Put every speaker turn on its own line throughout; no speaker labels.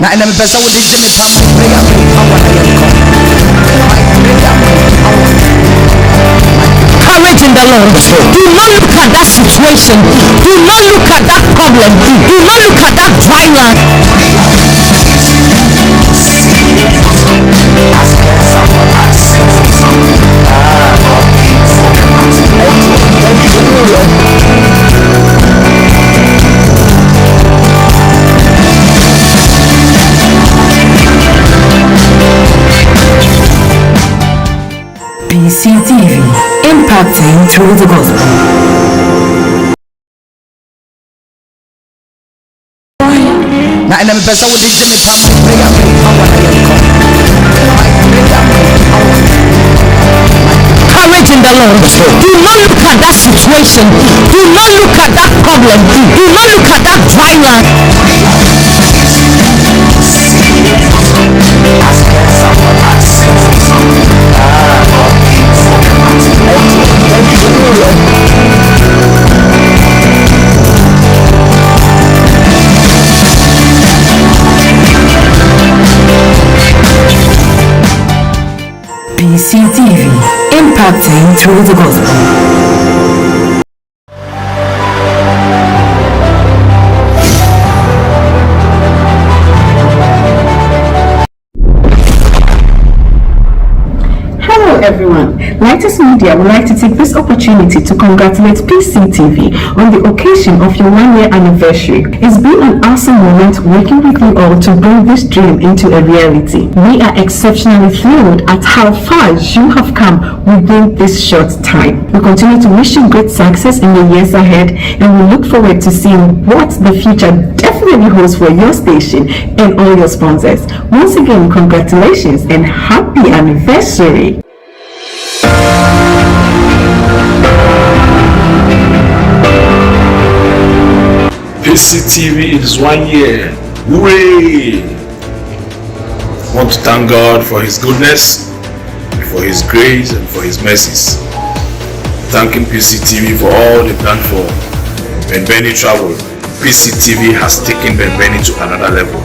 Na ena mpesa wo de jeme pam prayer me power na yenko. Courage in the Lord. Do not look at that situation. Do not look at that problem. Do not look at that dry land.
PCTV, impacting through the gospel.
Na ena mpesa wo de jeme pam prayer me power na yenko. Courage in the Lord. Do not look at that situation. Do not look at that problem. Do not look at that dry land.
PCTV, impacting through the gospel.
Hello everyone, Lighters Media would like to take this opportunity to congratulate PCTV on the occasion of your 1-year anniversary. It's been an awesome moment working with you all to bring this dream into a reality. We are exceptionally thrilled at how far you have come within this short time. We continue to wish you great success in the years ahead, and we look forward to seeing what the future definitely holds for your station and all your sponsors. Once again, congratulations and happy anniversary.
PCTV is 1 year. Hooray! I want to thank God for His goodness, for His grace, and for His mercies. Thanking PCTV for all they've done for Benbeni Travel. PCTV has taken Benbeni to another level.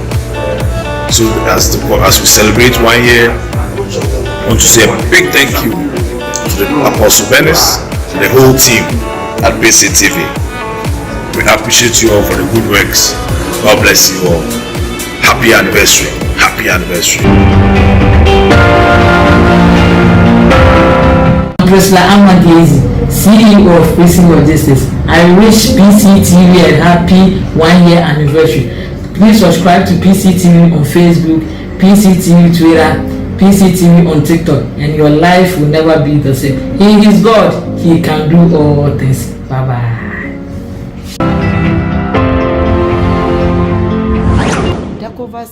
So as we celebrate 1 year, I want to say a big thank you to the Apostle Venice and the whole team at PCTV. We appreciate you all for the good works. God bless you all. Happy anniversary. Happy anniversary.
Priscilla Amadiezi, CEO of Prison Logistics. I wish PCTV a happy 1 year anniversary. Please subscribe to PCTV on Facebook, PCTV Twitter, PCTV on TikTok, and your life will never be the same. He is God. He can do all things. Bye bye.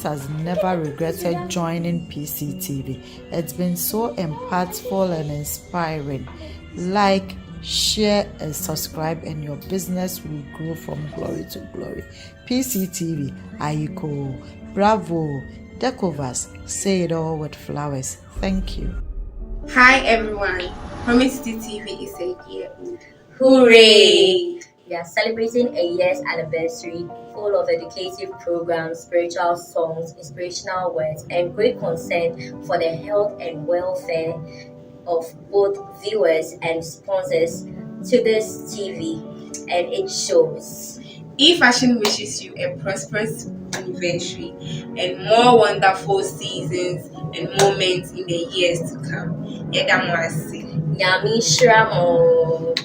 Has never regretted joining PCTV. It's been so impactful and inspiring. Like, share, and subscribe, and your business will grow from glory to glory. PCTV, Aiko, bravo, Decovas, say it all with flowers. Thank you.
Hi everyone, Promise TV is a year old. Hooray!
We are celebrating a year's anniversary full of educative programs, spiritual songs, inspirational words, and great concern for the health and welfare of both viewers and sponsors to this TV, and it shows.
E-Fashion wishes you a prosperous anniversary and more wonderful seasons and moments in the years to come. Yedamwasi.
Nyami Shramo.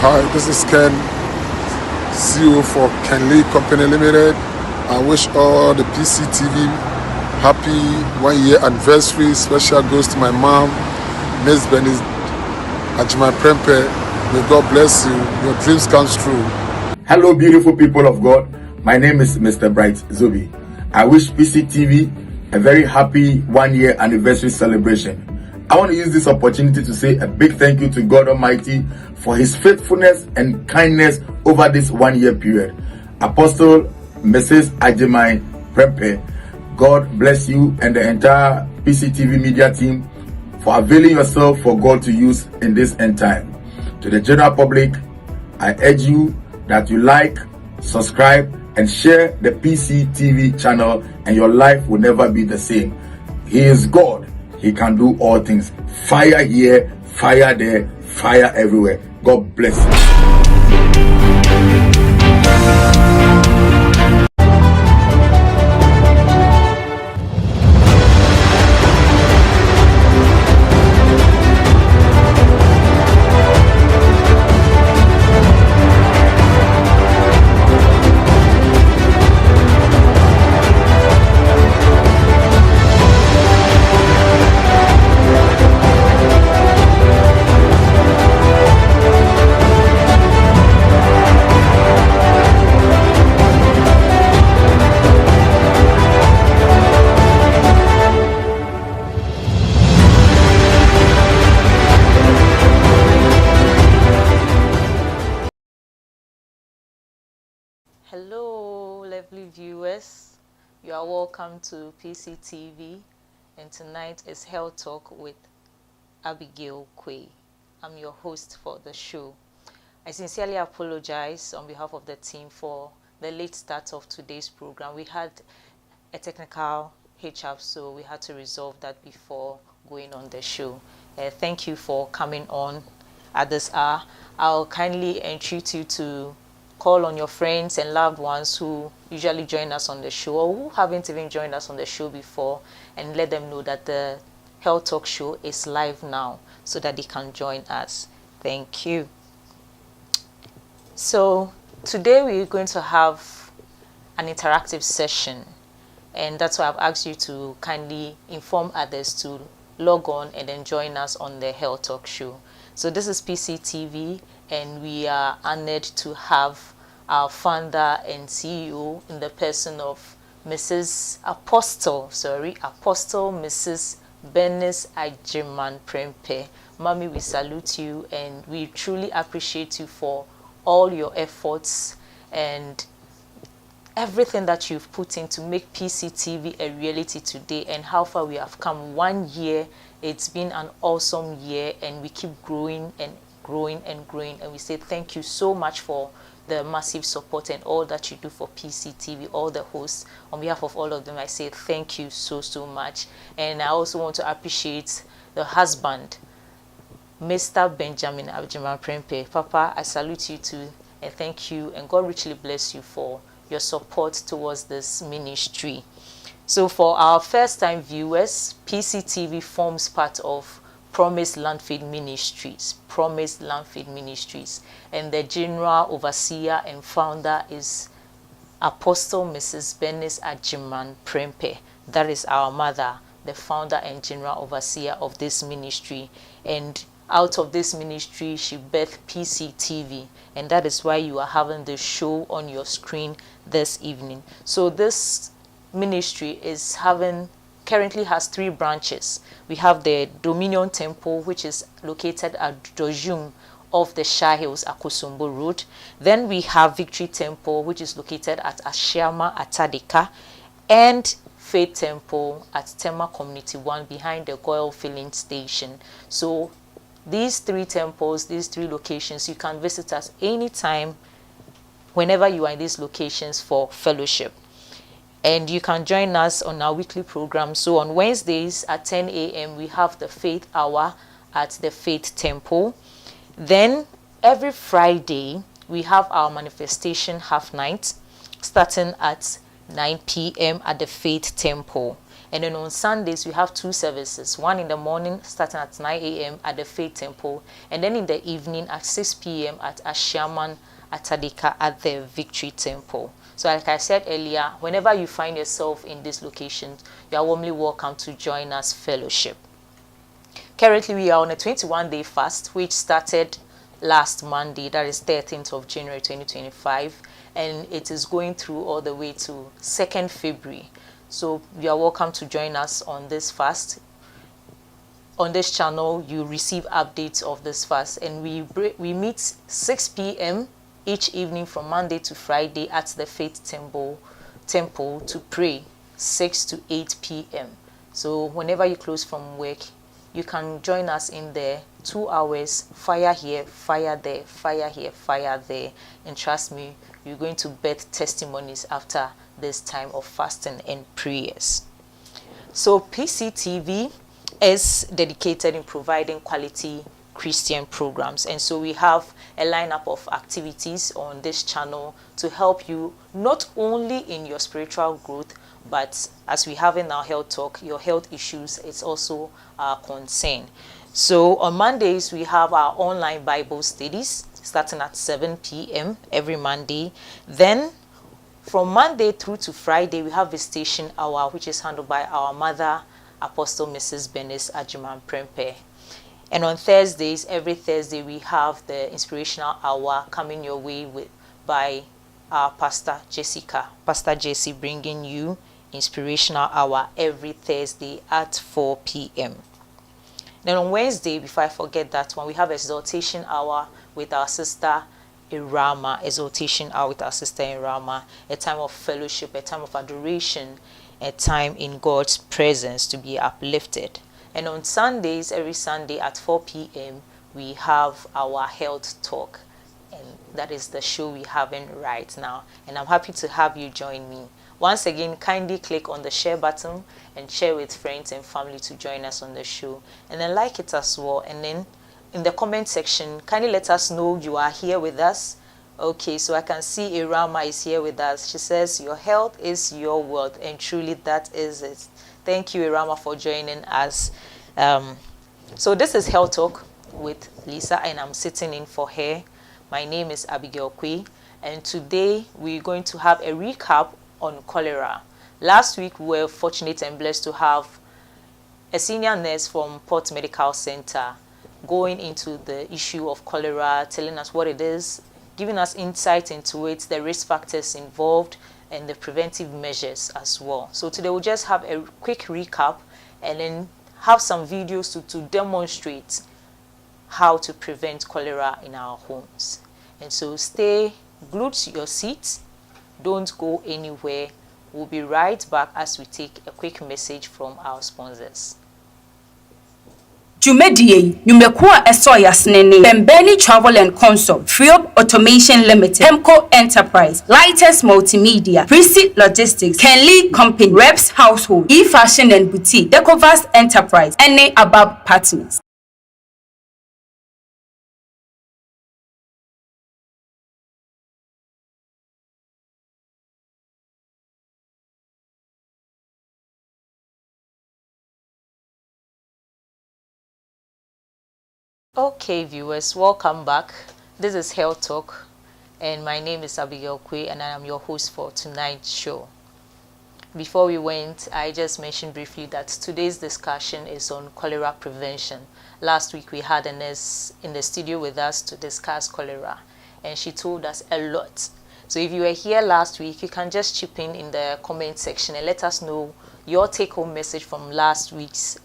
Hi, this is Ken, CEO for Ken Lee Company Limited. I wish all the PCTV happy 1 year anniversary. Special goes to my mom, Miss Benis Ajima Prempe. May God bless you. Your dreams come true.
Hello, beautiful people of God. My name is Mr. Bright Zobi. I wish PCTV a very happy 1 year anniversary celebration. I want to use this opportunity to say a big thank you to God Almighty for His faithfulness and kindness over this 1 year period. Apostle Mrs. Ajimai Prempe, God bless you and the entire PCTV media team for availing yourself for God to use in this end time. To the general public, I urge you that you like, subscribe, and share the PCTV channel, and your life will never be the same. He is God. He can do all things. Fire here, fire there, fire everywhere. God bless you.
Hello, lovely viewers. You are welcome to PCTV, and tonight is Health Talk with Abigail Quay. I'm your host for the show. I sincerely apologize on behalf of the team for the late start of today's program. We had a technical hitch-up, so we had to resolve that before going on the show. Thank you for coming on at this hour. I'll kindly entreat you to call on your friends and loved ones who usually join us on the show or who haven't even joined us on the show before, and let them know that the Health Talk show is live now so that they can join us. Thank you. So today we're going to have an interactive session, and that's why I've asked you to kindly inform others to log on and then join us on the Health Talk show. So this is PCTV, and we are honored to have our founder and CEO in the person of Apostle Mrs. Bernice Ajiman Prempe. Mommy, we salute you, and we truly appreciate you for all your efforts and everything that you've put in to make PCTV a reality today, and how far we have come. 1 year, it's been an awesome year, and we keep growing and growing and growing, and we say thank you so much for the massive support and all that you do for PCTV, all the hosts. On behalf of all of them, I say thank you so much. And I also want to appreciate the husband, Mr. Benjamin Ajiman Prempe. Papa, I salute you too, and thank you, and God richly bless you for your support towards this ministry. So for our first time viewers, PCTV forms part of Promise Landfield Ministries. And the general overseer and founder is Apostle Mrs. Bernice Ajiman Prempe. That is our mother, the founder and general overseer of this ministry. And out of this ministry, she birthed PCTV, and that is why you are having the show on your screen this evening. So this ministry is currently has 3 branches. We have the Dominion Temple, which is located at Dojum of the Shah Hills, Akosombo Road. Then we have Victory Temple, which is located at Ashiama, Atadika, and Faith Temple at Tema Community 1 behind the Goyle Filling Station. So these 3 temples, these 3 locations, you can visit us anytime, whenever you are in these locations for fellowship. And you can join us on our weekly program. So on Wednesdays at 10 a.m. we have the Faith Hour at the Faith Temple. Then every Friday we have our manifestation half night starting at 9 p.m. at the Faith Temple. And then on Sundays we have 2 services, one in the morning starting at 9 a.m. at the Faith Temple, and then in the evening at 6 p.m. at Ashiaman Atadika at the Victory Temple. So like I said earlier, whenever you find yourself in this location, you are warmly welcome to join us fellowship. Currently, we are on a 21-day fast, which started last Monday, that is 13th of January 2025, and it is going through all the way to 2nd February. So you are welcome to join us on this fast. On this channel, you receive updates of this fast, and we meet 6 p.m. each evening from Monday to Friday at the Faith Temple to pray 6 to 8 p.m. So whenever you close from work, you can join us in there. 2 hours, fire here, fire there, fire here, fire there. And trust me, you're going to birth testimonies after this time of fasting and prayers. So PCTV is dedicated in providing quality Christian programs, and so we have a lineup of activities on this channel to help you not only in your spiritual growth, but as we have in our health talk, your health issues is also our concern. So on Mondays we have our online Bible studies starting at 7 p.m. every Monday. Then from Monday through to Friday we have visitation hour, which is handled by our mother, Apostle Mrs. Bernice Ajiman Prempe. And on Thursdays, every Thursday, we have the inspirational hour coming your way by our Pastor Jessica. Pastor Jessie bringing you inspirational hour every Thursday at 4 p.m. Then on Wednesday, before I forget that one, we have exaltation hour with our sister Irama. Exaltation hour with our sister Irama. A time of fellowship, a time of adoration, a time in God's presence to be uplifted. And on Sundays, every Sunday at 4 p.m., we have our health talk. And that is the show we're having right now. And I'm happy to have you join me. Once again, kindly click on the share button and share with friends and family to join us on the show. And then like it as well. And then in the comment section, kindly let us know you are here with us. Okay, so I can see Irama is here with us. She says, your health is your wealth. And truly that is it. Thank you, Irama, for joining us. So this is Health Talk with Lisa, and I'm sitting in for her. My name is Abigail Kwe, and today we're going to have a recap on cholera. Last week, we were fortunate and blessed to have a senior nurse from Port Medical Center going into the issue of cholera, telling us what it is, giving us insight into it, the risk factors involved, and the preventive measures as well. So today we'll just have a quick recap and then have some videos to demonstrate how to prevent cholera in our homes. And so stay glued to your seats. Don't go anywhere. We'll be right back as we take a quick message from our sponsors.
Jumedie, Numekua Esoyasnene, Bembeni Travel and Consult, Freop Automation Limited, Hemco Enterprise, Lightest Multimedia, Precinct Logistics, Kenley Company, Reps Household, E-Fashion and Boutique, Decovas Enterprise, and above partners.
Okay, viewers, welcome back. This is Health Talk, and my name is Abigail Kwe, and I am your host for tonight's show. Before we went, I just mentioned briefly that today's discussion is on cholera prevention. Last week, we had a nurse in the studio with us to discuss cholera, and she told us a lot. So if you were here last week, you can just chip in the comment section and let us know your take-home message from last week's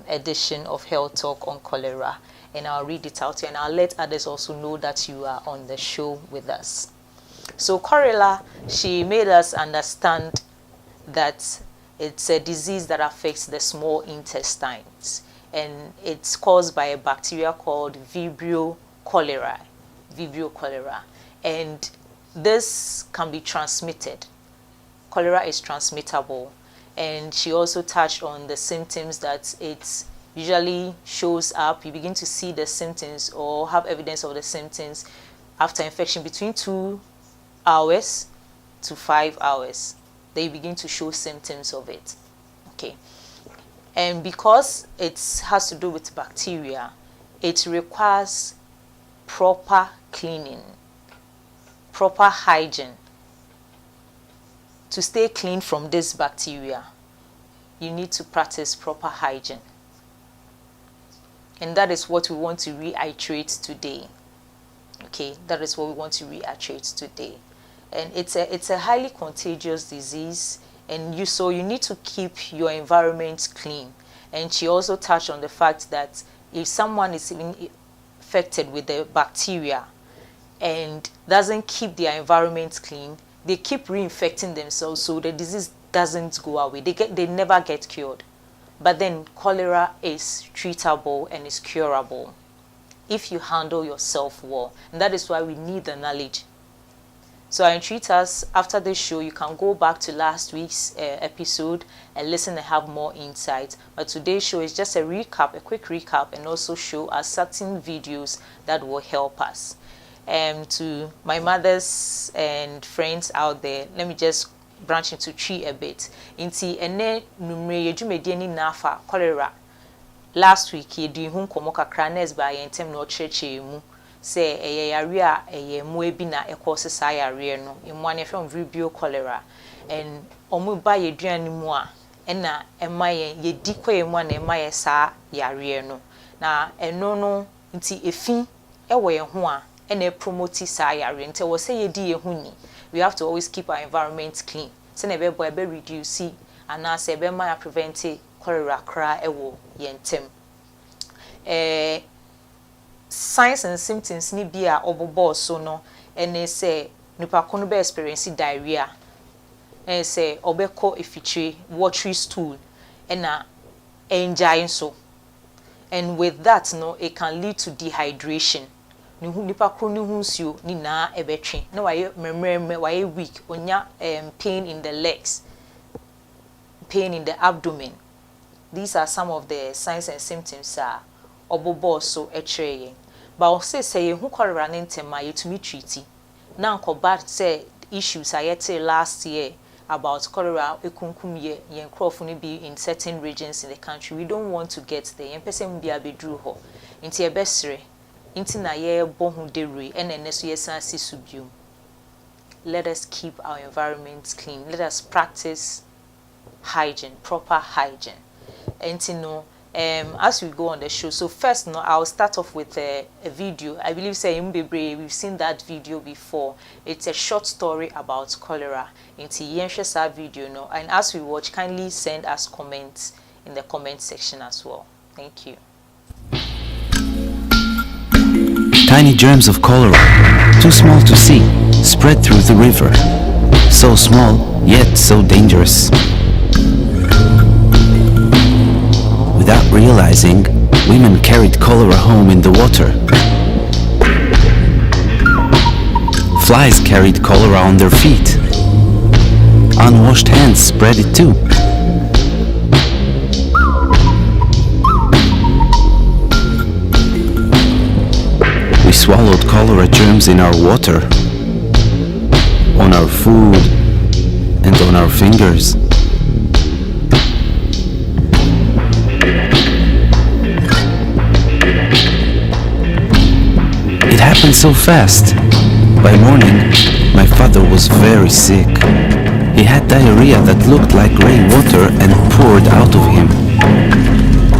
edition of Health Talk on cholera. And I'll read it out here, and I'll let others also know that you are on the show with us. So cholera, she made us understand that it's a disease that affects the small intestines, and it's caused by a bacteria called Vibrio cholerae. Vibrio cholerae, and this can be transmitted. Cholera is transmittable, and she also touched on the symptoms that it's usually shows up. You begin to see the symptoms or have evidence of the symptoms after infection between 2 hours to 5 hours. They begin to show symptoms of it. Okay, and because it has to do with bacteria, it requires proper cleaning, proper hygiene. To stay clean from this bacteria, you need to practice proper hygiene. And that is what we want to reiterate today. Okay, that is what we want to reiterate today. And it's a highly contagious disease, and you need to keep your environment clean. And she also touched on the fact that if someone is even infected with the bacteria and doesn't keep their environment clean, they keep reinfecting themselves, so the disease doesn't go away. They never get cured. But then cholera is treatable and is curable if you handle yourself well. And that is why we need the knowledge. So I entreat us, after this show, you can go back to last week's episode and listen and have more insight. But today's show is just a recap, a quick recap, and also show us certain videos that will help us. To my mothers and friends out there, let me just branch into tree a bit. Inti ene numre yedwumedi ni nafa cholera. Last week yedu hu nkomo kakra nes ba yentem no cheche mu. Say eye yare a eye mu ebi na ekose sa yare no emu ane from vibrio cholera and omu ba yeduan mu a na emaye yedi kwa emu na emaye sa yare no na eno no nti efi ewo ye ho a na promote sa yare nti wo say yedi ye hu ni. We have to always keep our environment clean so na be reduce and na say be ma prevent cholera kra ewo yentem. Signs and symptoms ni bi a obobo so no ene say nipa kono be experience diarrhea say obeko efitre watery stool na enjine so, and with that no it can lead to dehydration. Nipa kono hu nsuo ni na ebetwe na waye weak onya pain in the legs, pain in the abdomen. These are some of the signs and symptoms obobo so etreye. But say you cholera ntema yetumi treat. Now bad say issues ayete last year about cholera ekunkum ye nkrofo no be in certain regions in the country. We don't want to get there. Yen person bi abedru ho. Nti ebesre. Nti na ye bohu dere ene so yesan sisubium. Let us keep our environment clean. Let us practice hygiene, proper hygiene. Nti no as we go on the show, so first I'll start off with a video. I believe we've seen that video before. It's a short story about cholera. Into yenshesa video no, and as we watch, kindly send us comments in the comment section as well. Thank you.
Tiny germs of cholera, too small to see, spread through the river. So small, yet so dangerous. Without realizing, women carried cholera home in the water. Flies carried cholera on their feet. Unwashed hands spread it too. We swallowed cholera germs in our water, on our food, and on our fingers. It happened so fast. By morning, my father was very sick. He had diarrhea that looked like grey water and poured out of him.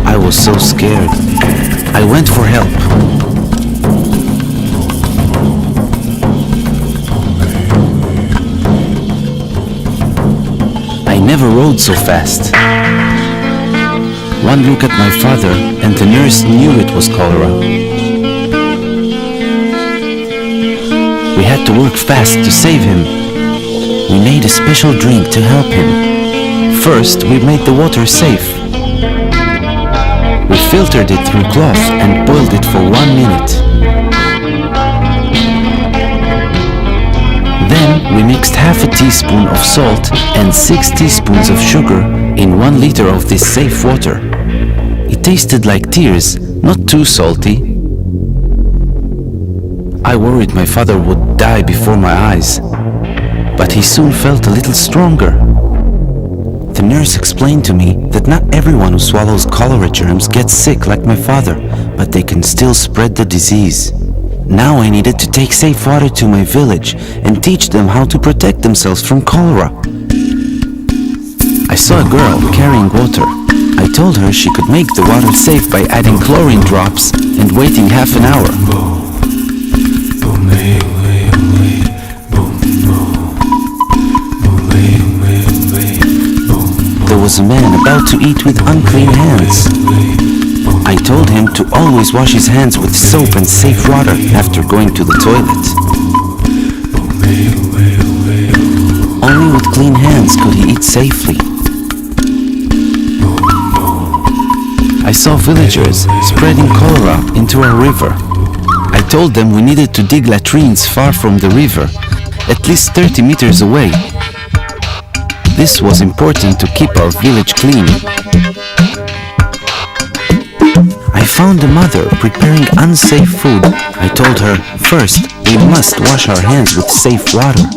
I was so scared. I went for help. I never rode so fast. One look at my father and the nurse knew it was cholera. We had to work fast to save him. We made a special drink to help him. First, we made the water safe. We filtered it through cloth and boiled it for 1 minute. Then, we mixed half a teaspoon of salt and 6 teaspoons of sugar in 1 liter of this safe water. It tasted like tears, not too salty. I worried my father would die before my eyes, but he soon felt a little stronger. The nurse explained to me that not everyone who swallows cholera germs gets sick like my father, but they can still spread the disease. Now I needed to take safe water to my village and teach them how to protect themselves from cholera. I saw a girl carrying water. I told her she could make the water safe by adding chlorine drops and waiting half an hour. There was a man about to eat with unclean hands. I told him to always wash his hands with soap and safe water after going to the toilet. Only with clean hands could he eat safely. I saw villagers spreading cholera into our river. I told them we needed to dig latrines far from the river, at least 30 meters away. This was important to keep our village clean. I found a mother preparing unsafe food. I told her, first, we must wash our hands with safe water.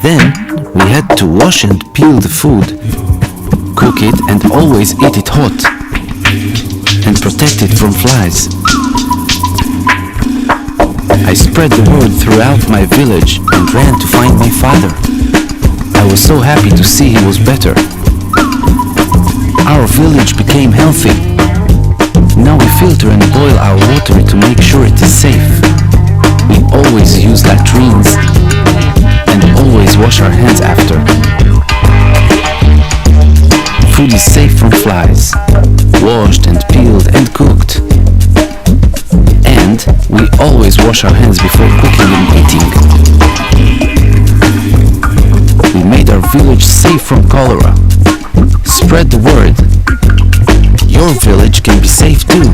Then, we had to wash and peel the food, cook it and always eat it hot, and protect it from flies. I spread the word throughout my village and ran to find my father. I was so happy to see he was better. Our village became healthy. Now we filter and boil our water to make sure it is safe. We always use latrines and always wash our hands after. Food is safe from flies, washed and peeled and cooked. And we always wash our hands before cooking and eating. We made our village safe from cholera. Spread the word. Your village can be safe too.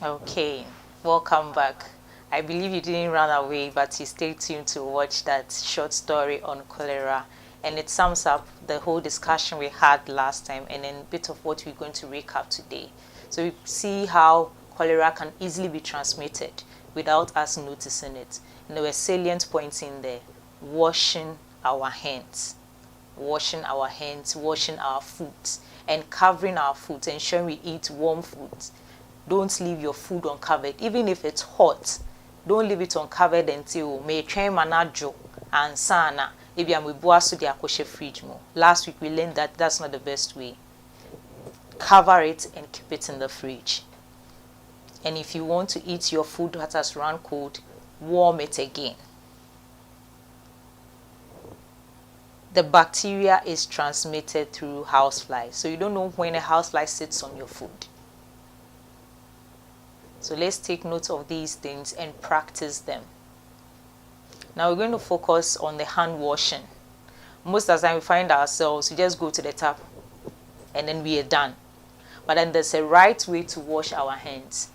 Okay, welcome back. I believe you didn't run away, but you stayed tuned to watch that short story on cholera, and it sums up the whole discussion we had last time and then a bit of what we're going to recap today. So we see how cholera can easily be transmitted without us noticing it. And there were salient points in there: washing our hands, washing our food, and covering our food, ensuring we eat warm food. Don't leave your food uncovered, even if it's hot. Don't leave it uncovered until may train manajo and sana. Maybe I'm with boasu de akoshe fridge mo. Last week we learned that that's not the best way. Cover it and keep it in the fridge. And if you want to eat your food that has run cold, warm it again. The bacteria is transmitted through houseflies, so you don't know when a housefly sits on your food. So let's take note of these things and practice them. Now we're going to focus on the hand washing. Most of the time we find ourselves, we just go to the tap and then we are done. But then there's a right way to wash our hands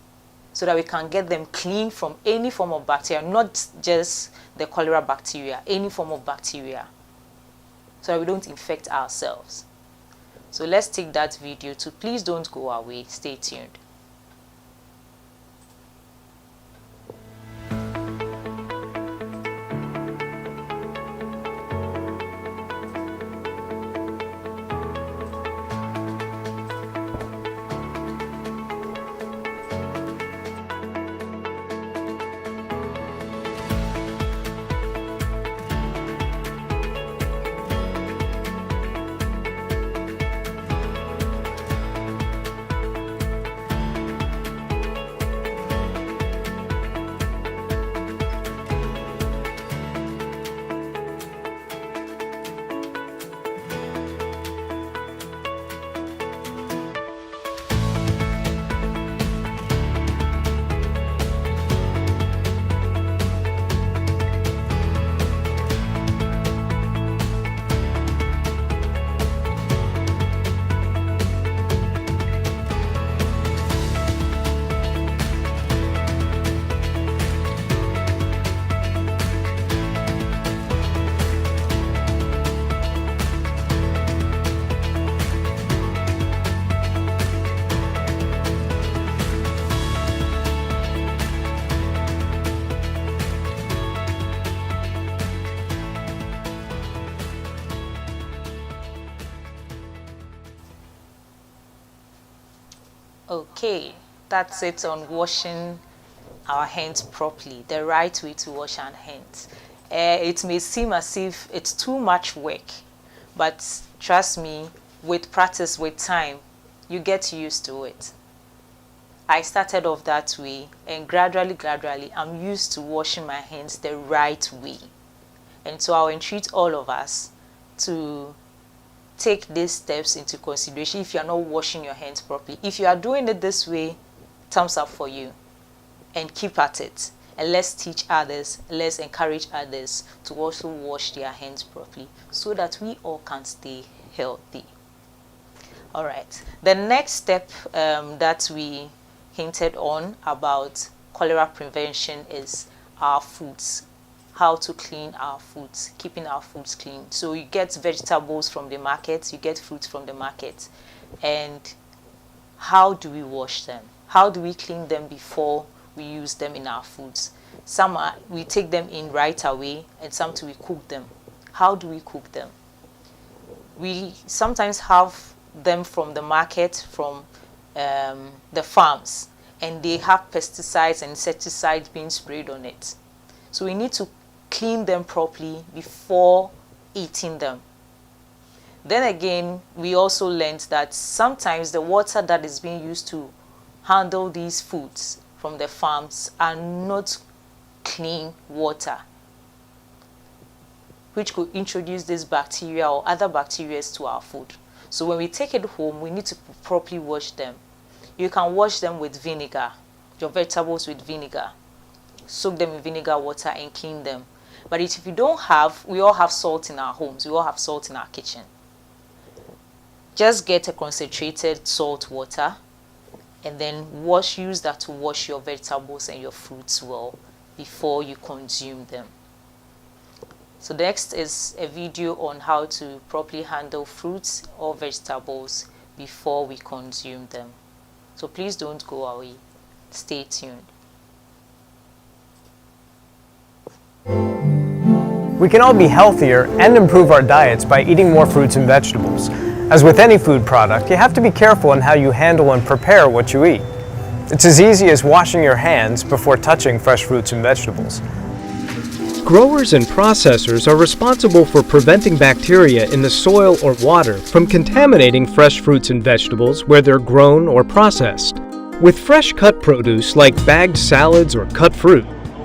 so that we can get them clean from any form of bacteria, not just the cholera bacteria, any form of bacteria, so that we don't infect ourselves. So let's take that video too. Please don't go away. Stay tuned. Okay, that's it on washing our hands properly, the right way to wash our hands. It may seem as if it's too much work, but trust me, with practice, with time, you get used to it. I started off that way, and gradually, I'm used to washing my hands the right way. And so I'll entreat all of us to take these steps into consideration if you are not washing your hands properly. If you are doing it this way, thumbs up for you, and keep at it. And let's teach others, let's encourage others to also wash their hands properly so that we all can stay healthy. All right, the next step that we hinted on about cholera prevention is our foods. How to clean our foods, keeping our foods clean. So you get vegetables from the market, you get fruits from the market, and how do we wash them? How do we clean them before we use them in our foods? Some we take them in right away, and some we cook them. How do we cook them? We sometimes have them from the market, from the farms, and they have pesticides and insecticides being sprayed on it. So we need to clean them properly before eating them. Then again, we also learned that sometimes the water that is being used to handle these foods from the farms are not clean water, which could introduce this bacteria or other bacteria to our food. So when we take it home, we need to properly wash them. You can wash them with vinegar, your vegetables with vinegar. Soak them in vinegar water and clean them. But if you don't have, we all have salt in our homes, we all have salt in our kitchen. Just get a concentrated salt water and then use that to wash your vegetables and your fruits well before you consume them. So next is a video on how to properly handle fruits or vegetables before we consume them. So please don't go away. Stay tuned.
We can all be healthier and improve our diets by eating more fruits and vegetables. As with any food product, you have to be careful in how you handle and prepare what you eat. It's as easy as washing your hands before touching fresh fruits and vegetables. Growers and processors are responsible for preventing bacteria in the soil or water from contaminating fresh fruits and vegetables where they're grown or processed. With fresh cut produce like bagged salads or cut fruit,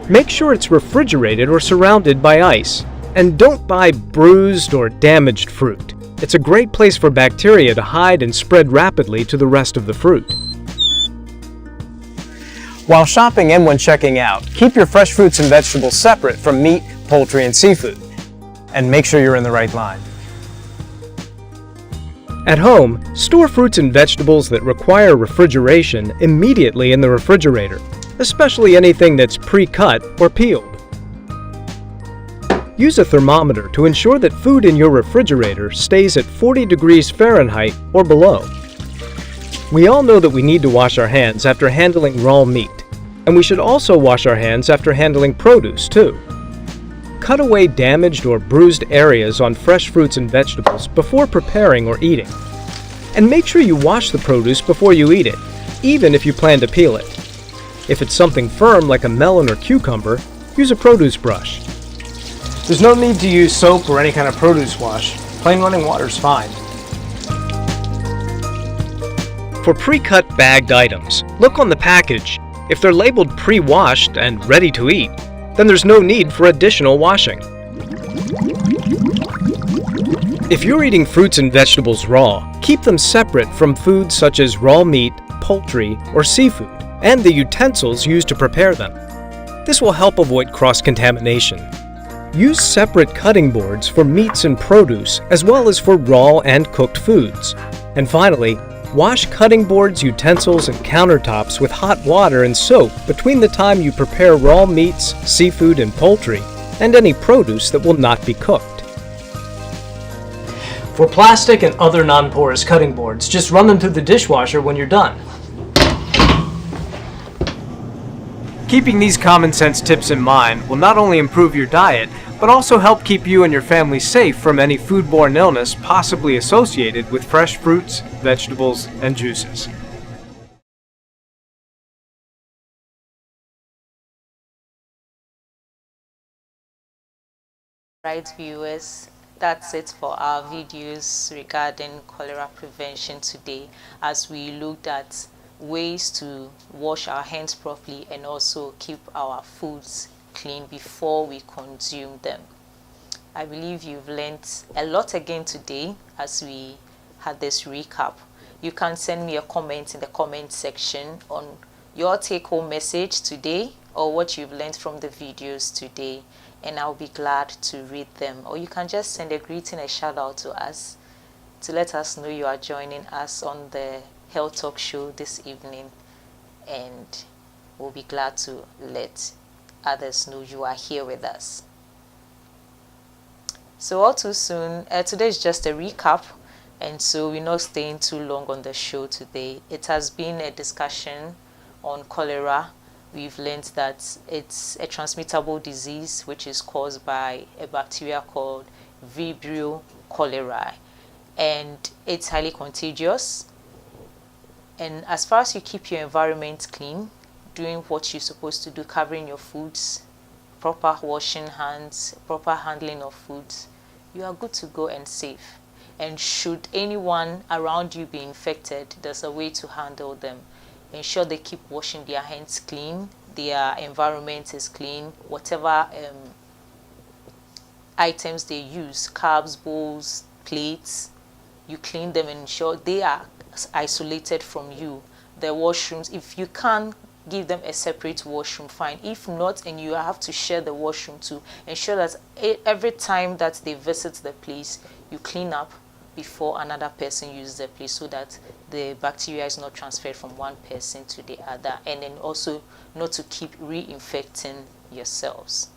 make sure it's refrigerated or surrounded by ice. And don't buy bruised or damaged fruit. It's a great place for bacteria to hide and spread rapidly to the rest of the fruit. While shopping and when checking out, keep your fresh fruits and vegetables separate from meat, poultry, and seafood. And make sure you're in the right line. At home, store fruits and vegetables that require refrigeration immediately in the refrigerator, especially anything that's pre-cut or peeled. Use a thermometer to ensure that food in your refrigerator stays at 40 degrees Fahrenheit or below. We all know that we need to wash our hands after handling raw meat, and we should also wash our hands after handling produce too. Cut away damaged or bruised areas on fresh fruits and vegetables before preparing or eating. And make sure you wash the produce before you eat it, even if you plan to peel it. If it's something firm like a melon or cucumber, use a produce brush. There's no need to use soap or any kind of produce wash. Plain running water is fine. For pre-cut bagged items, look on the package. If they're labeled pre-washed and ready to eat, then there's no need for additional washing. If you're eating fruits and vegetables raw, keep them separate from foods such as raw meat, poultry, or seafood, and the utensils used to prepare them. This will help avoid cross-contamination. Use separate cutting boards for meats and produce, as well as for raw and cooked foods. And finally, wash cutting boards, utensils, and countertops with hot water and soap between the time you prepare raw meats, seafood, and poultry, and any produce that will not be cooked. For plastic and other non-porous cutting boards, just run them through the dishwasher when you're done. Keeping these common sense tips in mind will not only improve your diet, but also help keep you and your family safe from any foodborne illness possibly associated with fresh fruits, vegetables, and juices.
Right, viewers, that's it for our videos regarding cholera prevention today, as we looked at ways to wash our hands properly and also keep our foods clean before we consume them. I believe you've learned a lot again today as we had this recap. You can send me a comment in the comment section on your take-home message today or what you've learned from the videos today, and I'll be glad to read them. Or you can just send a greeting, a shout out to us to let us know you are joining us on the Health Talk show this evening, and we'll be glad to let others know you are here with us. So all too soon, today is just a recap, and so we're not staying too long on the show today. It has been a discussion on cholera. We've learned that it's a transmittable disease which is caused by a bacteria called Vibrio cholerae, and it's highly contagious. And as far as you keep your environment clean, doing what you're supposed to do, covering your foods, proper washing hands, proper handling of foods, you are good to go and safe. And should anyone around you be infected, there's a way to handle them. Ensure they keep washing their hands clean, their environment is clean, whatever items they use, cups, bowls, plates, you clean them and ensure they are isolated from you. The washrooms, if you can give them a separate washroom, fine. If not, and you have to share the washroom too, ensure that every time that they visit the place, you clean up before another person uses the place, so that the bacteria is not transferred from one person to the other, and then also not to keep reinfecting yourselves.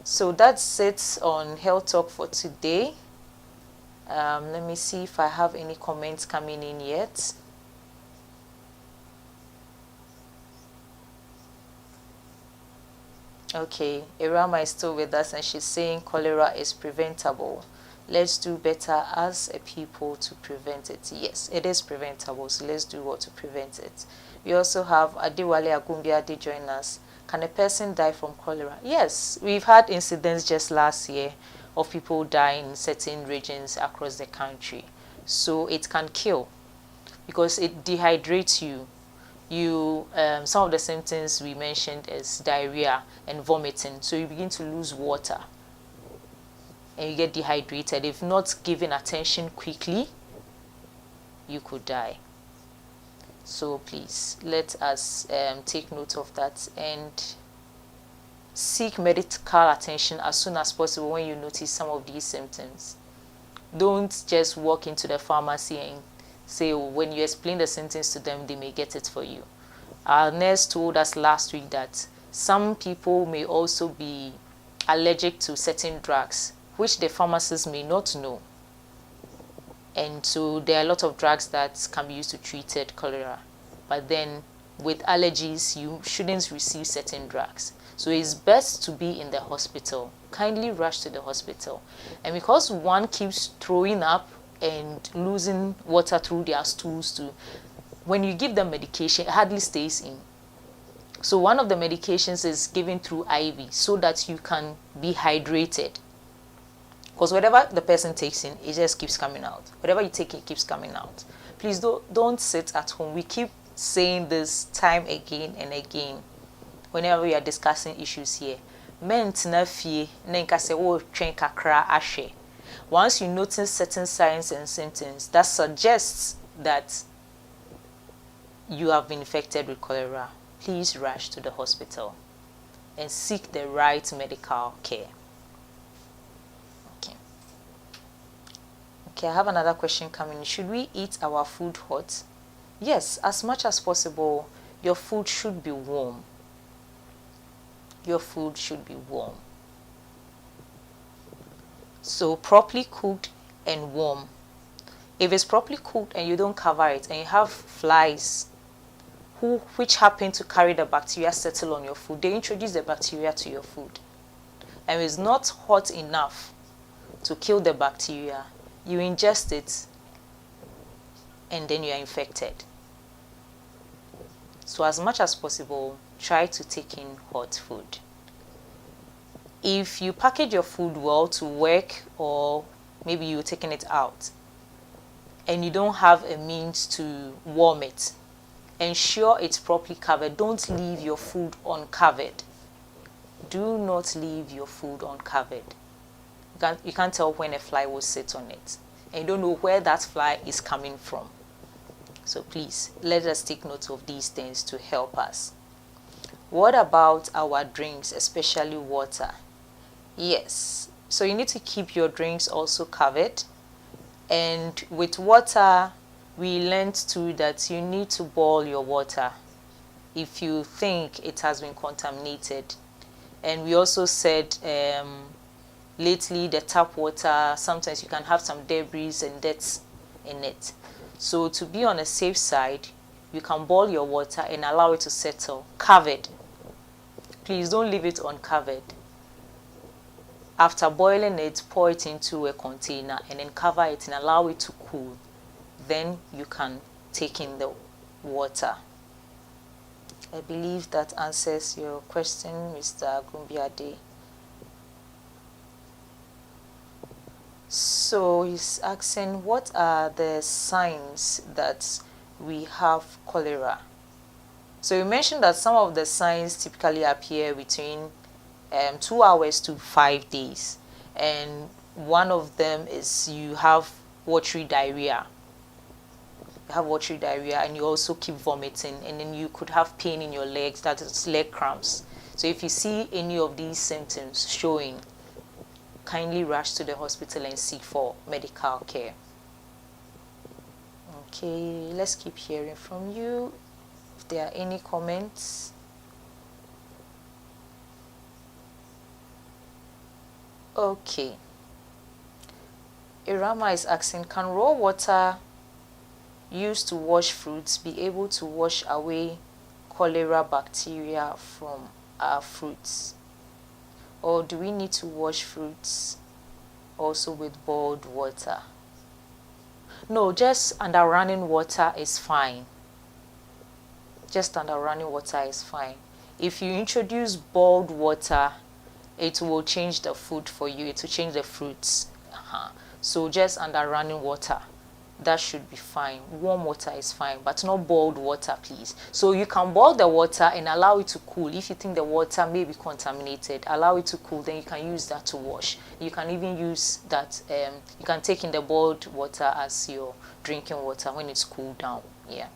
So that's it on Health Talk for today. Let me see if I have any comments coming in yet. Okay, Irama is still with us, and she's saying cholera is preventable. Let's do better as a people to prevent it. Yes, it is preventable, so let's do what to prevent it. We also have Adewale Agumbiade join us. Can a person die from cholera? Yes, we've had incidents just last year of people dying in certain regions across the country. So it can kill because it dehydrates you. Some of the symptoms we mentioned is diarrhea and vomiting. So you begin to lose water and you get dehydrated. If not given attention quickly, you could die. So please let us take note of that and seek medical attention as soon as possible when you notice some of these symptoms. Don't just walk into the pharmacy and say, when you explain the symptoms to them, they may get it for you. Our nurse told us last week that some people may also be allergic to certain drugs, which the pharmacists may not know. And so there are a lot of drugs that can be used to treat cholera. But then with allergies, you shouldn't receive certain drugs. So it's best to be in the hospital. Kindly rush to the hospital. And because one keeps throwing up and losing water through their stools too, when you give them medication, it hardly stays in. So one of the medications is given through IV so that you can be hydrated. Because whatever the person takes in, it just keeps coming out. Whatever you take, it keeps coming out. Please don't sit at home. We keep saying this time again and again whenever we are discussing issues here. Once you notice certain signs and symptoms that suggests that you have been infected with cholera, please rush to the hospital and seek the right medical care. Okay, I have another question coming. Should we eat our food hot? Yes, as much as possible, your food should be warm. Your food should be warm. So properly cooked and warm. If it's properly cooked and you don't cover it and you have flies which happen to carry the bacteria settle on your food, they introduce the bacteria to your food. And it's not hot enough to kill the bacteria. You ingest it and then you are infected. So as much as possible, try to take in hot food. If you package your food well to work, or maybe you're taking it out and you don't have a means to warm it, ensure it's properly covered. Don't leave your food uncovered. Do not leave your food uncovered. You can't tell when a fly will sit on it, and you don't know where that fly is coming from. So please, let us take note of these things to help us. What about our drinks, especially water? Yes, so you need to keep your drinks also covered. And with water, we learned too that you need to boil your water if you think it has been contaminated. And we also said lately the tap water, sometimes you can have some debris and dirt in it. So to be on a safe side, you can boil your water and allow it to settle, covered. Please don't leave it uncovered. After boiling it, pour it into a container and then cover it and allow it to cool. Then you can take in the water. I believe that answers your question, Mr. Gumbiade. So he's asking, what are the signs that we have cholera? So you mentioned that some of the signs typically appear between 2 hours to 5 days, and one of them is you have watery diarrhea. You have watery diarrhea, and you also keep vomiting, and then you could have pain in your legs, that is leg cramps. So if you see any of these symptoms showing, kindly rush to the hospital and seek for medical care. Okay, let's keep hearing from you. If there are any comments. Okay. Irama is asking, can raw water used to wash fruits be able to wash away cholera bacteria from our fruits? Or do we need to wash fruits also with boiled water? No, just under running water is fine. Just under running water is fine. If you introduce boiled water, it will change the food for you. It will change the fruits. So just under running water, that should be fine. Warm water is fine, but not boiled water, please. So you can boil the water and allow it to cool. If you think the water may be contaminated, allow it to cool, then you can use that to wash. You can even use that, you can take in the boiled water as your drinking water when it's cooled down. Yeah.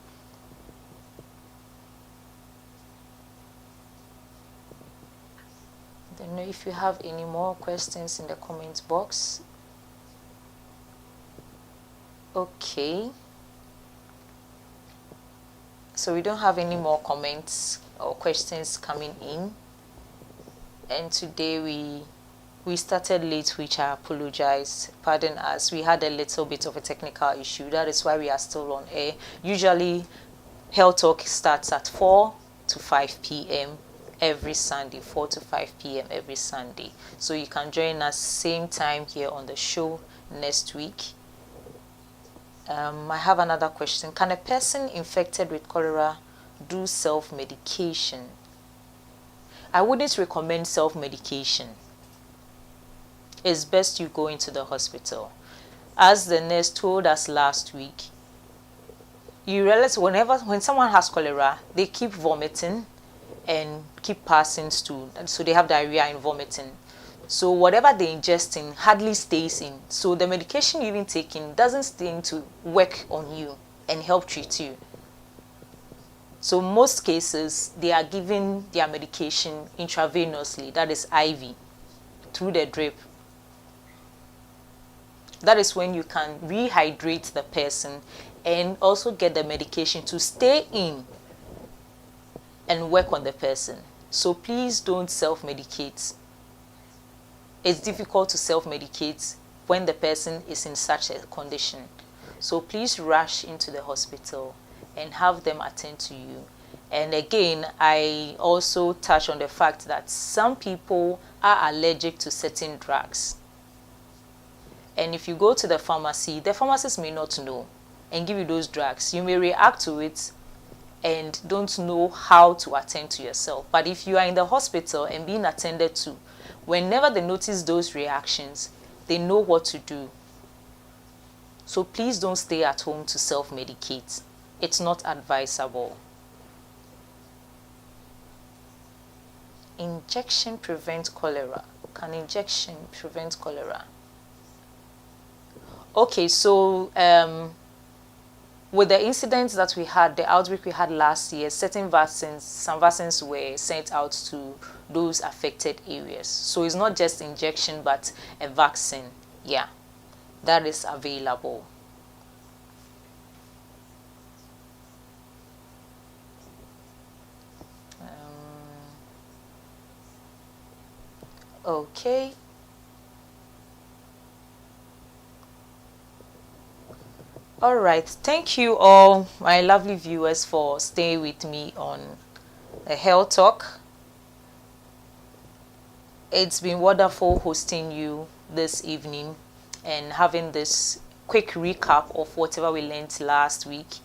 I don't know if you have any more questions in the comments box. Okay. So we don't have any more comments or questions coming in. And today we started late, which I apologize. Pardon us. We had a little bit of a technical issue. That is why we are still on air. Usually Health Talk starts at 4 to 5 p.m. every Sunday, 4 to 5 p.m. every Sunday. So you can join us same time here on the show next week. I have another question. Can a person infected with cholera do self-medication? I wouldn't recommend self-medication. It's best you go into the hospital. As the nurse told us last week, you realize when someone has cholera, they keep vomiting and keep passing stool. And so they have diarrhea and vomiting. So whatever they ingest in hardly stays in. So the medication you've been taking doesn't stay to work on you and help treat you. So most cases, they are giving their medication intravenously, that is IV, through the drip. That is when you can rehydrate the person and also get the medication to stay in and work on the person. So please don't self-medicate. It's difficult to self-medicate when the person is in such a condition. So please rush into the hospital and have them attend to you. And again, I also touch on the fact that some people are allergic to certain drugs. And if you go to the pharmacy, the pharmacist may not know and give you those drugs. You may react to it and don't know how to attend to yourself. But if you are in the hospital and being attended to, whenever they notice those reactions, they know what to do. So please don't stay at home to self-medicate. It's not advisable. Injection prevents cholera. Can injection prevent cholera? Okay, so with the incidents that we had, the outbreak we had last year, some vaccines were sent out to those affected areas. So it's not just injection, but a vaccine, yeah, that is available. Okay. All right, thank you all my lovely viewers for staying with me on the Health Talk. It's been wonderful hosting you this evening and having this quick recap of whatever we learned last week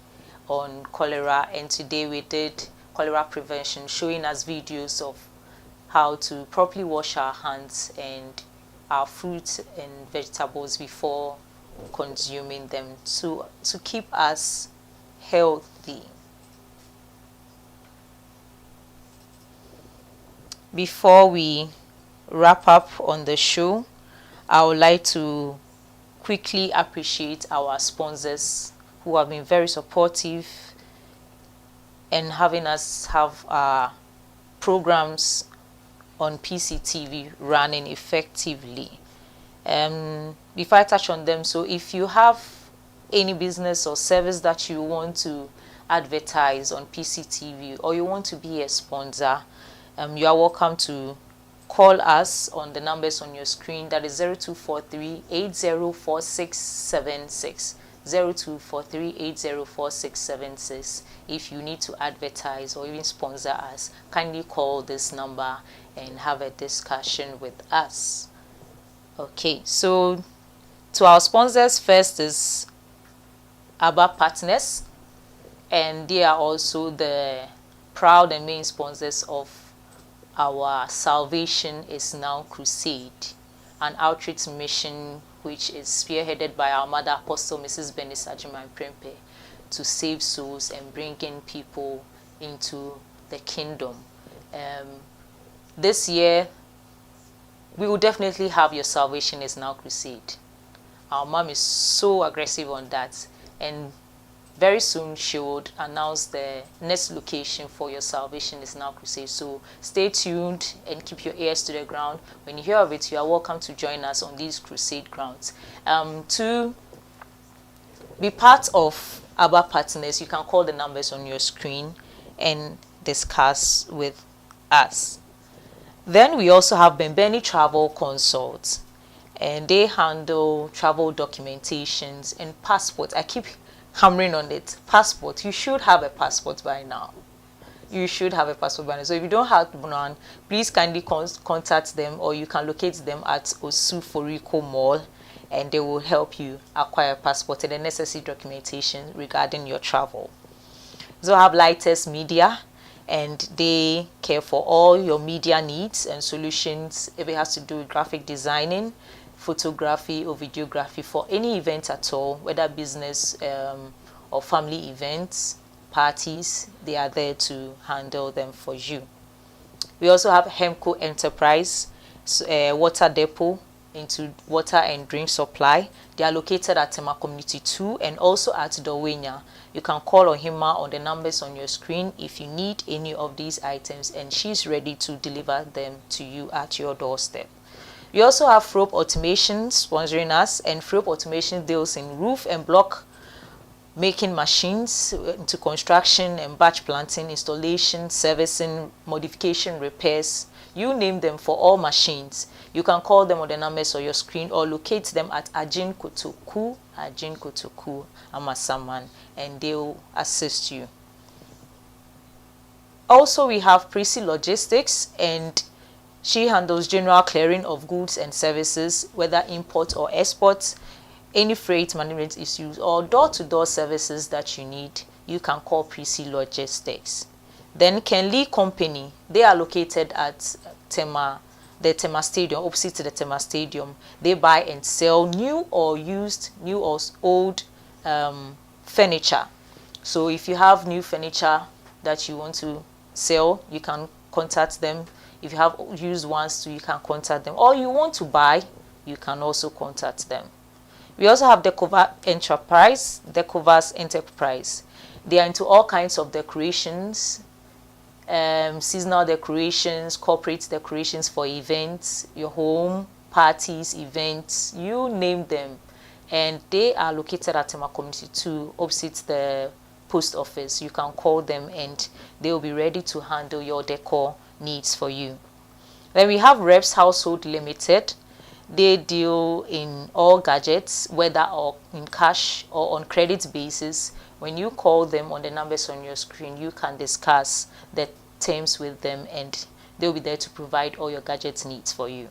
on cholera, and today we did cholera prevention, showing us videos of how to properly wash our hands and our fruits and vegetables before consuming them to keep us healthy. Before we wrap up on the show, I would like to quickly appreciate our sponsors who have been very supportive and having us have our programs on PCTV running effectively. Before I touch on them, so if you have any business or service that you want to advertise on PCTV or you want to be a sponsor, you are welcome to call us on the numbers on your screen. That is 0243 804676. 0243 804676. If you need to advertise or even sponsor us, kindly call this number and have a discussion with us. Okay, so to our sponsors, first is ABBA Partners, and they are also the proud and main sponsors of our Salvation is Now Crusade, an outreach mission which is spearheaded by our mother apostle Mrs. Bernice Agyemang-Prempeh to save souls and bring in people into the kingdom. This year we will definitely have your Salvation is Now Crusade. Our mom is so aggressive on that, and very soon she would announce the next location for your Salvation is Now Crusade. So stay tuned and keep your ears to the ground. When you hear of it, you are welcome to join us on these crusade grounds. To be part of ABBA Partners, you can call the numbers on your screen and discuss with us. Then we also have Bembeni Travel Consults, and they handle travel documentations and passports. I keep hammering on it. Passport. You should have a passport by now. You should have a passport by now. So if you don't have one, please kindly contact them, or you can locate them at Osu Foriko Mall, and they will help you acquire a passport and the necessary documentation regarding your travel. So I have Lightest Media, and they care for all your media needs and solutions if it has to do with graphic designing, photography or videography for any event at all, whether business or family events, parties. They are there to handle them for you. We also have Hemco Enterprise, water depot into water and drink supply. They are located at Tema Community 2 and also at Dowenya. You can call on him on the numbers on your screen if you need any of these items, and she's ready to deliver them to you at your doorstep. We also have Frope Automation sponsoring us, and Frope Automation deals in roof and block making machines into construction and batch planting, installation, servicing, modification, repairs, you name them, for all machines. You can call them on the numbers on your screen or locate them at Ajin Kotoku Amasaman, and they'll assist you. Also, we have Prissy Logistics, and she handles general clearing of goods and services, whether import or export, any freight management issues or door-to-door services that you need. You can call Prissy Logistics. Then Kenley Company, they are located at the Tema Stadium, opposite to the Tema Stadium. They buy and sell new or used, new or old furniture. So if you have new furniture that you want to sell, you can contact them. If you have used ones too, you can contact them. Or you want to buy, you can also contact them. We also have Decova Enterprise. They are into all kinds of decorations, seasonal decorations, corporate decorations for events, your home, parties, events, you name them. And they are located at Tema Community 2, opposite the post office. You can call them and they will be ready to handle your decor needs for you. Then we have Reps Household Limited. They deal in all gadgets, whether or in cash or on credit basis. When you call them on the numbers on your screen, you can discuss the terms with them and they'll be there to provide all your gadget needs for you.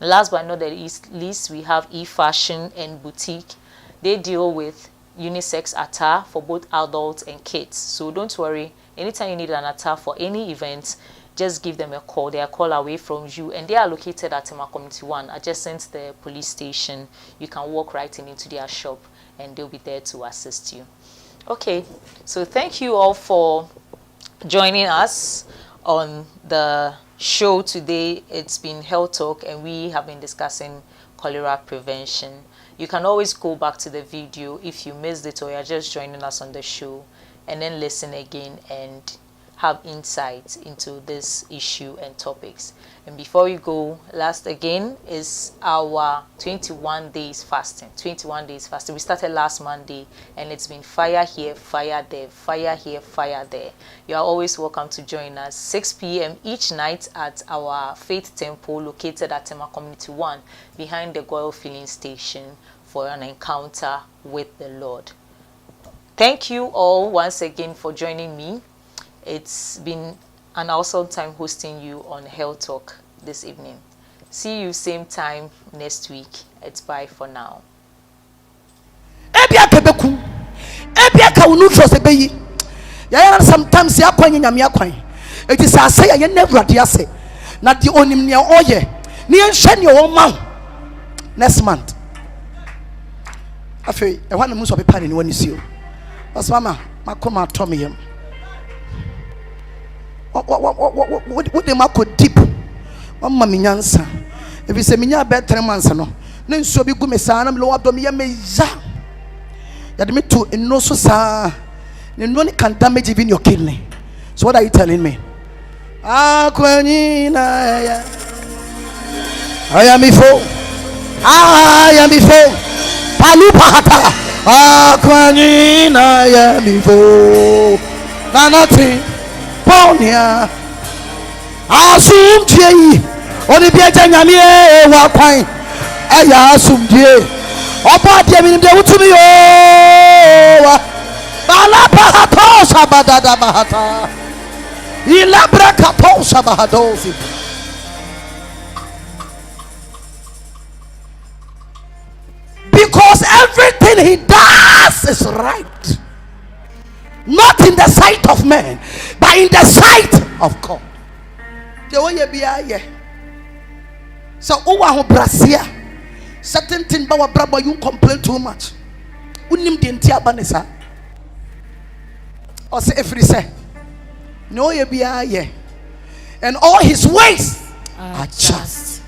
Last but not least, we have eFashion and Boutique. They deal with unisex attire for both adults and kids. So don't worry, anytime you need an attire for any event, just give them a call. They are a call away from you, and they are located at Tema Community 1, adjacent the police station. You can walk right into their shop and they'll be there to assist you. Okay, so thank you all for joining us on the show today. It's been Health Talk and we have been discussing cholera prevention. You can always go back to the video if you missed it or you're just joining us on the show, and then listen again and have insights into this issue and topics. And before we go, last again is our 21 days fasting. 21 days fasting. We started last Monday and it's been fire here, fire there, fire here, fire there. You are always welcome to join us 6 p.m. each night at our Faith Temple located at Tema Community 1 behind the Goil Filling Station for an encounter with the Lord. Thank you all once again for joining me. It's been an awesome time hosting you on Health Talk this evening. See you same time next week. It's bye for now.
Sometimes ya kwanye nyame akwan. It is say ya never dey say. Na di onim ne oye. Ne enhwe ne o ma next month. Afei, e wan mu so pepa ne woni si o. Bas mama, makoma tom yem. What they mark deep? One maminyansa. If you say minya better months, no, then so be good. Mesana, low up to me, meza. That me too, and no so sa. Then no one can damage even your kidney. So what are you telling me? Ah, Kwanina, I am before. I am before. Palupahata. Ah, Kwanina, I am before. Nothing. Ponia asum tie oni bia nyame e wa kwan aya asum die oba de mi de wutumi yo bala bahato sabadada bahata ilabra kapo sabahadosi. Because everything he does is right. Not in the sight of men, but in the sight of God. The way you be here. So, oh, Brasia, certain thing about Brabo, you complain too much. Unim the entire banisa. Or say, if you say, no, you be here, and all his ways are just.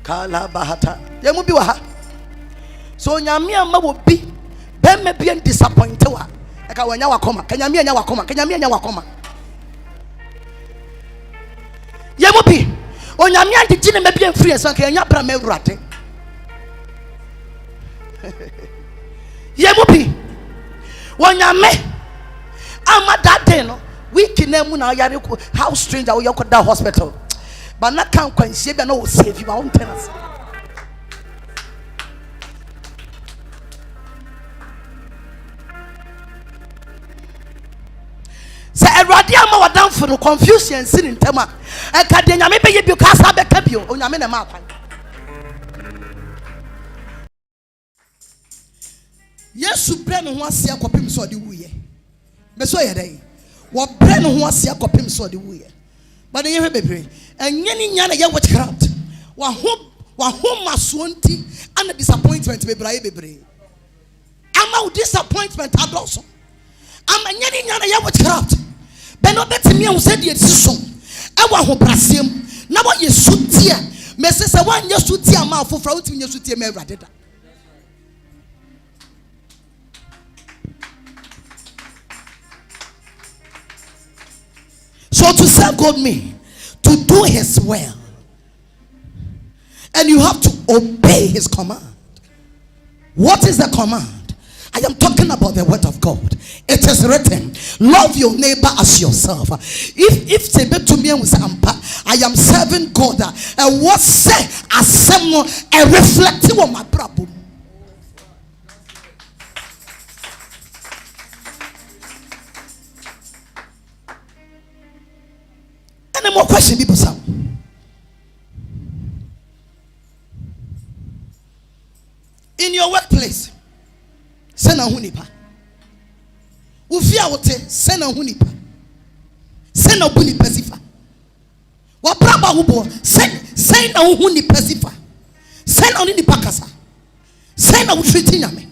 Kala Bahata, Yamubi Waha. So, Yamia will be. Ben may be disappointed. Like when you come, can you mean you come? Can you mean you come? Yamubi, on Yamian the Jinn may be free, so can you prame rate? Yamubi, when you may, I'm at that day, no, we can name how strange are you at that hospital, but not can't conceive and no save your own tenants. Eradiama wa down for the confusion sin in tema. E ka de nyame be ye bi ka sa be ka bi o nyame na ma kwan. Yesu bre no ho ase akopim so de wuye. Be so ye dai. Wo bre no ho ase akopim so de wuye. But ye hwe bebre. Enye ni nya na ye witchcraft. Wa ho maso nti and disappointment bebre. Ama disappointment adoso. Ama enye ni nya na ye witchcraft. Beno beti mi o said ye so. E wa ho brasem. Na wo ye sutie Me say say one year suit ya ma for fruit in your suit me radeda. So to serve God means to do his will. And you have to obey his command. What is the command? I am talking about the word of God. It is written, love your neighbor as yourself. If say to me and say I am serving God, and what say as someone and reflecting on my problem. Any more question, people? In your workplace, send a hunipa. Ufia wote, send a hunipa. Send a hunipa sifa. Wabraba ubo, send a hunipa sifa. Send a hunipa kasa. Send a utriti nyame.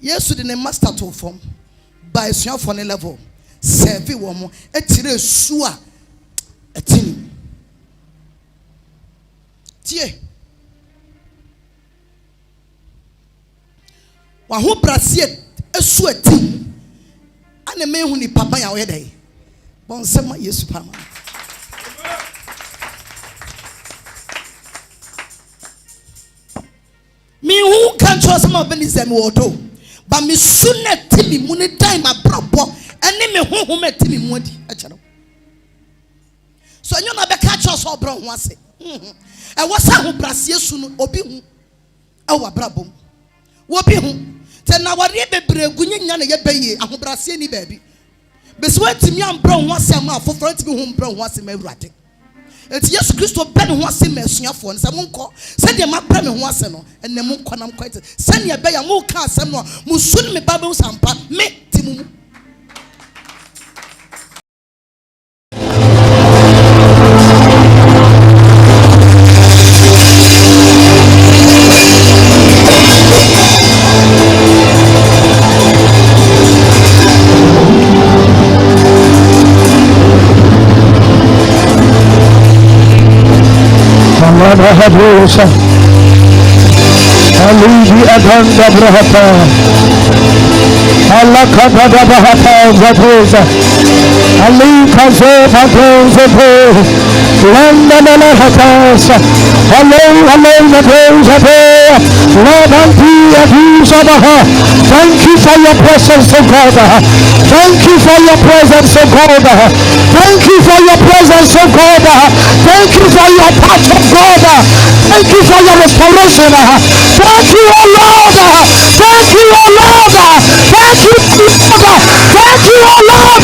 Yesu de ne master to form by suya for ne level. Serve womo etire sua etini. Tie. Wa ho brasie esu ati ane me hu ni papa ya we dai bon sema Yesu pama mi hu kan cho sema benisem wodo ba mi sunati mi mu ne dai ma brobo ene me hu meti mi mu adi a chero so anyo na be ka cho so bro ho ase e wo sa ho brasie su no obi hu e wa brabom wo bi hu na wari bebre gunye nya na ye beye ahobrase ni baabi besi watimi ambro ho asem afoforo timi ho mbro ho asem awurade enti Yesu Kristo ben ho asem asuafo no se monko se de mapra me ho asem no enne monko nam kwete se ne be ya mo ka asem no musun me babe usampa me timu
Hadosa Alibi Adanda Brahata Alakabada Bahata Zadosa Ali Kazo Padoza Landa Hatasa Hello Zadosa Labanti Adusa Baha. Thank you for your presence, O God. Thank you for your presence, O God. Thank you for your presence, O God. Thank you for your touch, O God. Thank you for your restoration. Thank you, O Lord. Thank you, O Lord. Thank you, Lord. Thank you, O Lord.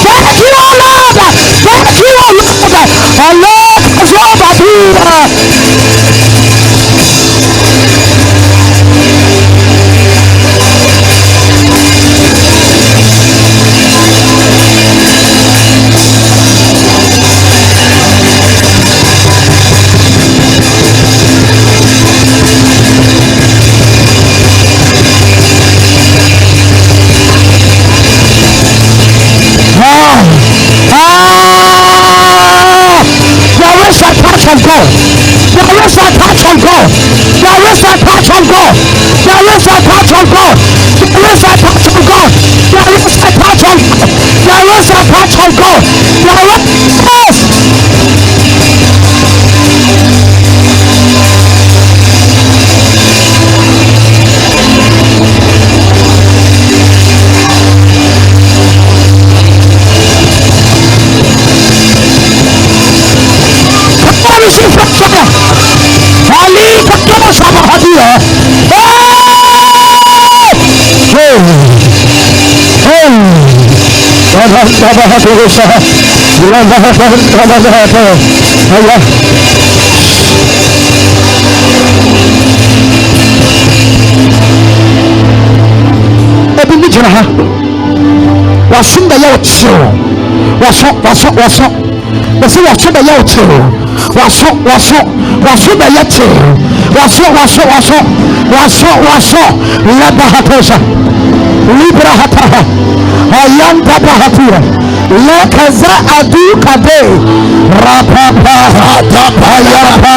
Thank you, O Lord. Thank you, O Lord. Allah Azabadura. There is a touch of God. There is a touch of God. There is a touch of God. There is a touch of God. There is a touch of God. There is a touch of God. There is a touch of God. There is. Ali Kato Sabahadia. Ebi jina ha. Wasunda ya otio. Waso. Basi wasunda ya otio. waso bɛyɛ waso labahatosa libra hataha ayanta bahatira lekaza adu kade rapapa ayapa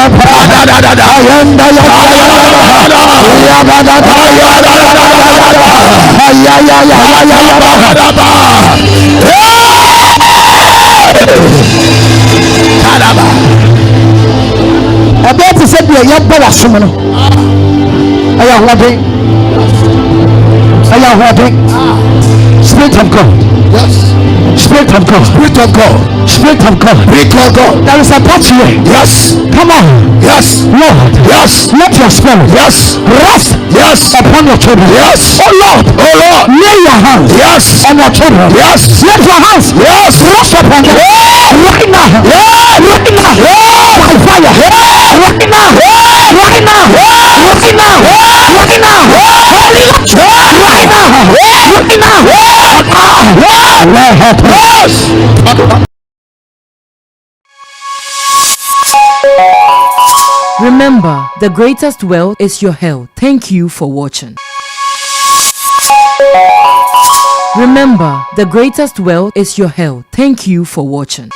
ayanda ɛbɛyɛ te sɛ deɛ yɛbɔ w'asom no ɛyɛ ahoɔden Spirit of God. Yes. Spirit of God. Spirit of God. Spirit of God. Spirit of God. There is a touch here. Yes. Come on. Yes. Lord. Yes. Let your spirit. Yes. Rest. Yes. Upon your children. Yes. Oh Lord. Oh Lord. Lay your hands. Yes. On your children. Yes. Let your hands. Yes. Rest upon them. Yeah. Right now. Yeah. Right now. Yeah. By fire. Yeah. Right now. Yeah. Right now. Yeah. Right now. Yeah. Right now. Yeah. Holy Ghost. Yeah. Right now. Yeah. Right now.
Remember, the greatest wealth is your health. Thank you for watching. Remember, the greatest wealth is your health. Thank you for watching.